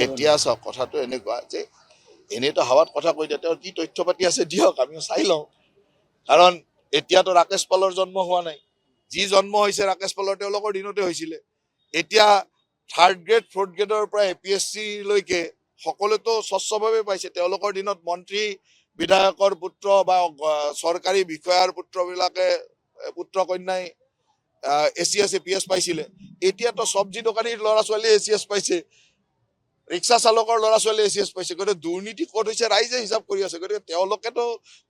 এতিয়া চাওক কথাটো এনেকুৱা যে এনেইতো হাৱাত কথা কৈ দিয়ে তেওঁৰ কি তথ্য পাতি আছে দিয়ক আমিও চাই লওঁ কাৰণ এতিয়াতো ৰাকেশ পালৰ জন্ম হোৱা নাই যি জন্ম হৈছে ৰাকেশ পালৰ তেওঁলোকৰ দিনতে হৈছিলে এতিয়া থাৰ্ড গ্ৰেড ফৰ্থ গ্ৰেডৰ পৰা APSC লৈকে সকলোতো স্বচ্ছভাৱে পাইছে তেওঁলোকৰ দিনত মন্ত্ৰী বিধায়কৰ পুত্ৰ বা চৰকাৰী বিষয়াৰ পুত্ৰবিলাকে পুত্ৰ কন্যাই ACS APS পাইছিলে এতিয়াতো চব্জি দোকানীৰ ল'ৰা ছোৱালী ACS পাইছে ৰিক্সা চালকৰ ল'ৰা ছোৱালী ACS পাইছে গতিকে দুৰ্নীতি ক'ত হৈছে ৰাইজে হিচাপ কৰি আছে গতিকে তেওঁলোকেতো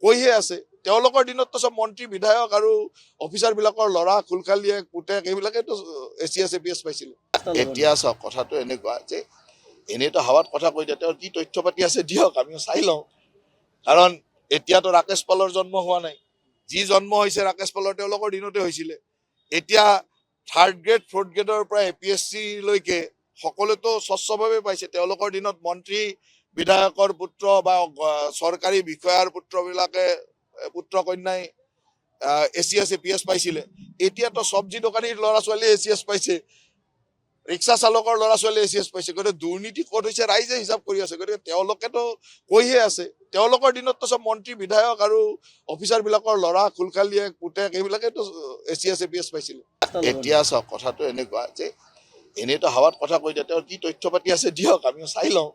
কৈহে আছে তেওঁলোকৰ দিনততো চব মন্ত্ৰী বিধায়ক আৰু অফিচাৰবিলাকৰ ল'ৰা খুলখালিয়ে পুতেক এইবিলাকেতো ACS APS পাইছিলে এতিয়া চাওক কথাটো এনেকুৱা যে এনেইতো হাৱাত কথা কৈ দিয়ে তেওঁৰ কি তথ্য পাতি আছে দিয়ক আমিও চাই লওঁ কাৰণ এতিয়াতো ৰাকেশ পালৰ জন্ম হোৱা নাই যি জন্ম হৈছে ৰাকেশ পালৰ তেওঁলোকৰ দিনতে হৈছিলে এতিয়া থাৰ্ড গ্ৰেড ফৰ্থ গ্ৰেডৰ পৰা APSC লৈকে সকলোতো স্বচ্ছভাৱে পাইছে তেওঁলোকৰ দিনত মন্ত্ৰী বিধায়কৰ পুত্ৰ বা চৰকাৰী বিষয়াৰ পুত্ৰবিলাকে পুত্ৰ কন্যাই ACS APS পাইছিলে এতিয়াতো চব্জি দোকানীৰ ল'ৰা ছোৱালী ACS পাইছে ৰিক্সা চালকৰ ল'ৰা ছোৱালী ACS পাইছে গতিকে দুৰ্নীতি ক'ত হৈছে ৰাইজে হিচাপ কৰি আছে গতিকে তেওঁলোকেতো কৈহে আছে তেওঁলোকৰ দিনততো চব মন্ত্ৰী বিধায়ক আৰু অফিচাৰবিলাকৰ ল'ৰা খুলখালিয়ে পুতেক এইবিলাকেতো ACS APS পাইছিলে এতিয়া চাওক কথাটো এনেকুৱা যে এনেইতো হাৱাত কথা কৈ দিয়ে তেওঁৰ কি তথ্য পাতি আছে দিয়ক আমিও চাই লওঁ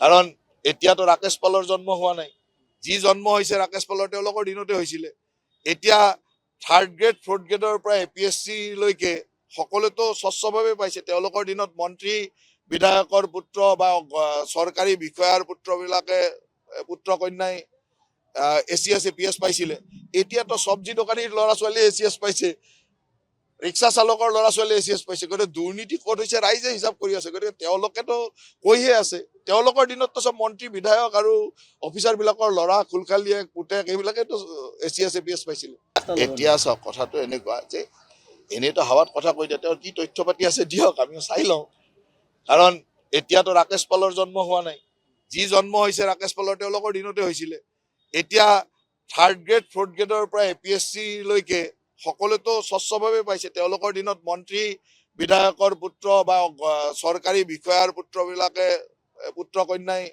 কাৰণ এতিয়াতো ৰাকেশ পালৰ জন্ম হোৱা নাই যি জন্ম হৈছে ৰাকেশ পালৰ তেওঁলোকৰ দিনতে হৈছিলে এতিয়া থাৰ্ড গ্ৰেড ফৰ্থ গ্ৰেডৰ পৰা APSC লৈকে সকলোতো স্বচ্ছভাৱে পাইছে তেওঁলোকৰ দিনত মন্ত্ৰী বিধায়কৰ পুত্ৰ বা চৰকাৰী বিষয়াৰ পুত্ৰবিলাকে পুত্ৰ কন্যাই ACS APS পাইছিলে এতিয়াতো চব্জি দোকানীৰ ল'ৰা ছোৱালী ACS পাইছে ৰিক্সা চালকৰ ল'ৰা ছোৱালী ACS পাইছে গতিকে দুৰ্নীতি ক'ত হৈছে ৰাইজে হিচাপ কৰি আছে গতিকে তেওঁলোকেতো কৈহে আছে তেওঁলোকৰ দিনততো চব মন্ত্ৰী বিধায়ক আৰু অফিচাৰবিলাকৰ ল'ৰা খুলখালিয়ে পুতেক এইবিলাকেতো ACS APS পাইছিলে এতিয়া চাওক কথাটো এনেকুৱা যে এনেইতো হাৱাত কথা কৈ দিয়ে তেওঁৰ কি তথ্য পাতি আছে দিয়ক আমিও চাই লওঁ কাৰণ এতিয়াতো ৰাকেশ পালৰ জন্ম হোৱা নাই যি জন্ম হৈছে ৰাকেশ পালৰ তেওঁলোকৰ দিনতে হৈছিলে এতিয়া থাৰ্ড গ্ৰেড ফৰ্থ গ্ৰেডৰ পৰা APSC লৈকে সকলোতো স্বচ্ছভাৱে পাইছে তেওঁলোকৰ দিনত মন্ত্ৰী বিধায়কৰ পুত্ৰ বা চৰকাৰী বিষয়াৰ পুত্ৰবিলাকে পুত্ৰ কন্যাই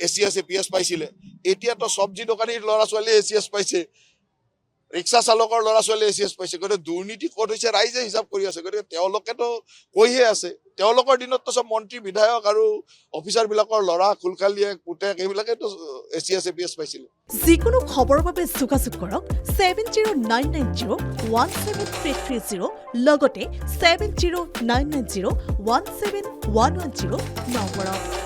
ACS APS পাইছিলে এতিয়াতো চব্জি দোকানীৰ ল'ৰা ছোৱালী ACS পাইছে ৰিক্সা চালকৰ ল'ৰা ছোৱালী ACS পাইছে গতিকে দুৰ্নীতি ক'ত হৈছে ৰাইজে হিচাপ কৰি আছে গতিকে তেওঁলোকেতো কৈহে আছে তেওঁলোকৰ দিনততো চব মন্ত্ৰী বিধায়ক আৰু অফিচাৰবিলাকৰ ল'ৰা খুলখালিয়ে পুতেক এইবিলাকেতো ACS APS পাইছিলে যিকোনো খবৰৰ বাবে যোগাযোগ কৰক 7099017330 লগতে 7099017110 নম্বৰত